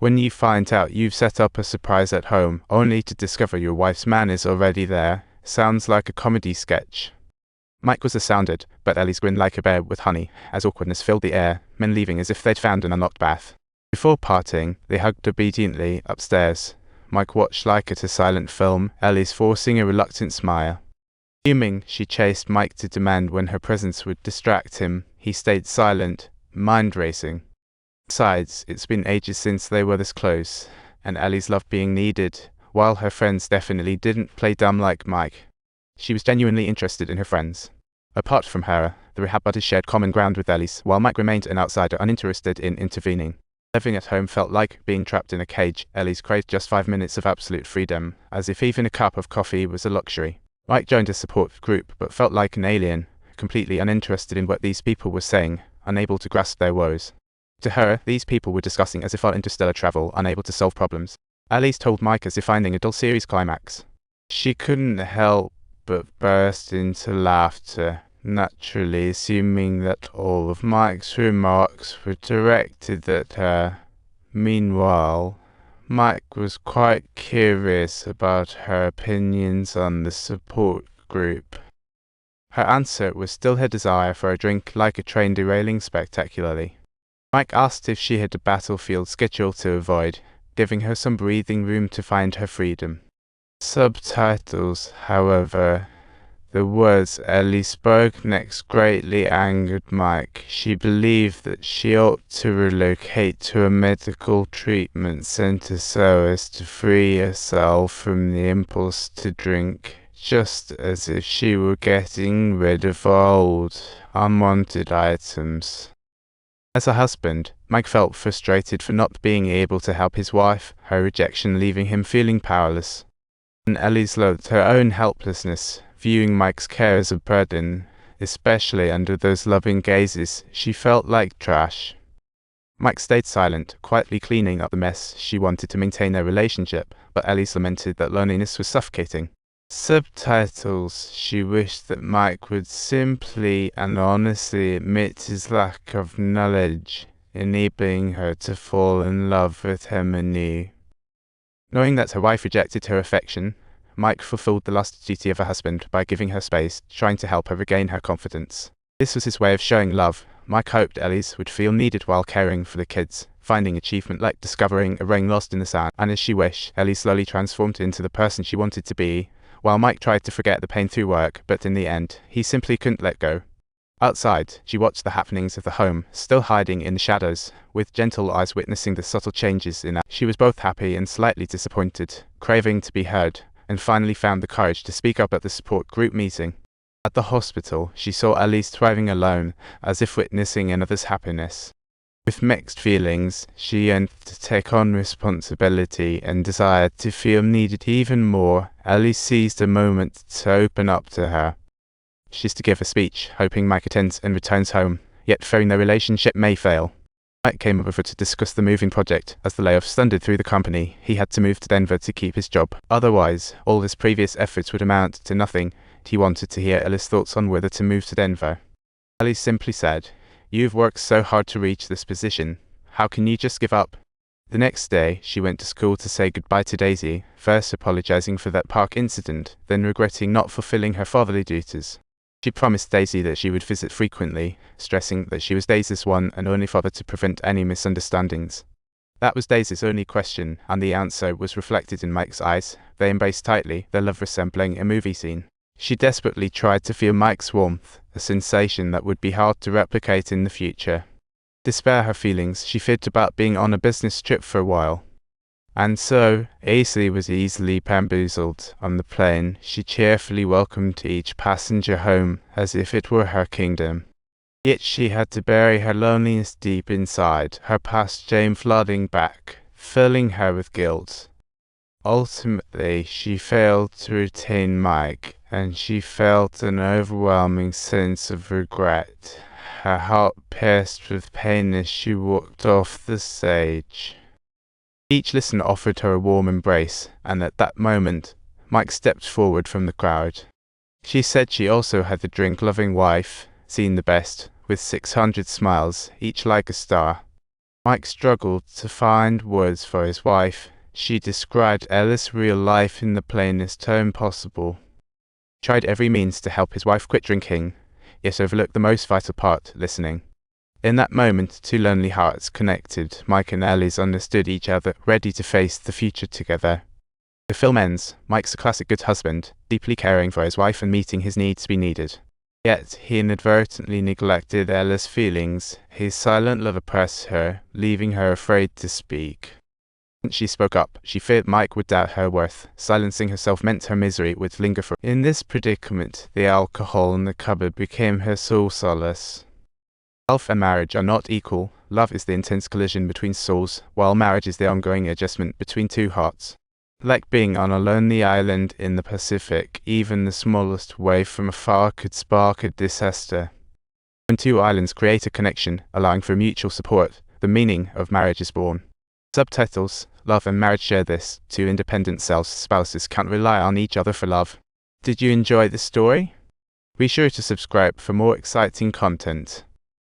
When you find out you've set up a surprise at home, only to discover your wife's man is already there, sounds like a comedy sketch. Mike was astounded, but Ellie's grinned like a bear with honey, as awkwardness filled the air, men leaving as if they'd found an unlocked bath. Before parting, they hugged obediently upstairs. Mike watched like at a silent film, Ellie's forcing a reluctant smile. Assuming she chased Mike to demand when her presence would distract him, he stayed silent, mind racing. Besides, it's been ages since they were this close, and Ellie's loved being needed, while her friends definitely didn't play dumb like Mike. She was genuinely interested in her friends. Apart from her, the rehab buddies shared common ground with Ellie's, while Mike remained an outsider uninterested in intervening. Living at home felt like being trapped in a cage. Ellie's craved just 5 minutes of absolute freedom, as if even a cup of coffee was a luxury. Mike joined a support group, but felt like an alien, completely uninterested in what these people were saying, unable to grasp their woes. To her, these people were discussing as if on interstellar travel, unable to solve problems. Ellie's told Mike as if finding a dull series climax. She couldn't help but burst into laughter, naturally assuming that all of Mike's remarks were directed at her. Meanwhile, Mike was quite curious about her opinions on the support group. Her answer was still her desire for a drink like a train derailing spectacularly. Mike asked if she had a battlefield schedule to avoid, giving her some breathing room to find her freedom. Subtitles, however. The words Ellie spoke next greatly angered Mike. She believed that she ought to relocate to a medical treatment center so as to free herself from the impulse to drink, just as if she were getting rid of old, unwanted items. As a husband, Mike felt frustrated for not being able to help his wife, her rejection leaving him feeling powerless. And Ellie's loathed her own helplessness, viewing Mike's care as a burden, especially under those loving gazes. She felt like trash. Mike stayed silent, quietly cleaning up the mess. She wanted to maintain their relationship, but Ellie lamented that loneliness was suffocating. Subtitles. She wished that Mike would simply and honestly admit his lack of knowledge, enabling her to fall in love with him anew. Knowing that her wife rejected her affection, Mike fulfilled the last duty of a husband by giving her space, trying to help her regain her confidence. This was his way of showing love. Mike hoped Ellie's would feel needed while caring for the kids, finding achievement like discovering a ring lost in the sand, and as she wished, Ellie slowly transformed into the person she wanted to be, while Mike tried to forget the pain through work, but in the end, he simply couldn't let go. Outside, she watched the happenings of the home, still hiding in the shadows, with gentle eyes witnessing the subtle changes in her. She was both happy and slightly disappointed, craving to be heard, and finally found the courage to speak up at the support group meeting. At the hospital, she saw Ellie thriving alone, as if witnessing another's happiness. With mixed feelings, she yearned to take on responsibility and desired to feel needed even more. Ellie seized a moment to open up to her. She's to give a speech, hoping Mike attends and returns home, yet fearing their relationship may fail. Mike came over to discuss the moving project. As the layoffs thundered through the company, he had to move to Denver to keep his job. Otherwise, all his previous efforts would amount to nothing. He wanted to hear Ellie's thoughts on whether to move to Denver. Ellie simply said, "You've worked so hard to reach this position. How can you just give up?" The next day, she went to school to say goodbye to Daisy, first apologizing for that park incident, then regretting not fulfilling her fatherly duties. She promised Daisy that she would visit frequently, stressing that she was Daisy's one and only father to prevent any misunderstandings. That was Daisy's only question, and the answer was reflected in Mike's eyes. They embraced tightly, their love resembling a movie scene. She desperately tried to feel Mike's warmth, a sensation that would be hard to replicate in the future. To spare her feelings, she fibbed about being on a business trip for a while. And so, Daisy was easily bamboozled. On the plane, she cheerfully welcomed each passenger home as if it were her kingdom. Yet she had to bury her loneliness deep inside, her past shame flooding back, filling her with guilt. Ultimately, she failed to retain Mike, and she felt an overwhelming sense of regret, her heart pierced with pain as she walked off the stage. Each listener offered her a warm embrace, and at that moment, Mike stepped forward from the crowd. She said she also had a drink-loving wife, seen the best, with 600 smiles, each like a star. Mike struggled to find words for his wife. She described Ella's real life in the plainest tone possible. He tried every means to help his wife quit drinking, yet overlooked the most vital part, listening. In that moment, two lonely hearts connected. Mike and Ellie's understood each other, ready to face the future together. The film ends. Mike's a classic good husband, deeply caring for his wife and meeting his needs to be needed. Yet, he inadvertently neglected Ella's feelings. His silent love oppressed her, leaving her afraid to speak. When she spoke up, she feared Mike would doubt her worth. Silencing herself meant her misery would linger for. In this predicament, the alcohol in the cupboard became her sole solace. Love and marriage are not equal. Love is the intense collision between souls, while marriage is the ongoing adjustment between two hearts. Like being on a lonely island in the Pacific, even the smallest wave from afar could spark a disaster. When two islands create a connection, allowing for mutual support, the meaning of marriage is born. Subtitles: Love and marriage share this. Two independent spouses can't rely on each other for love. Did you enjoy the story? Be sure to subscribe for more exciting content.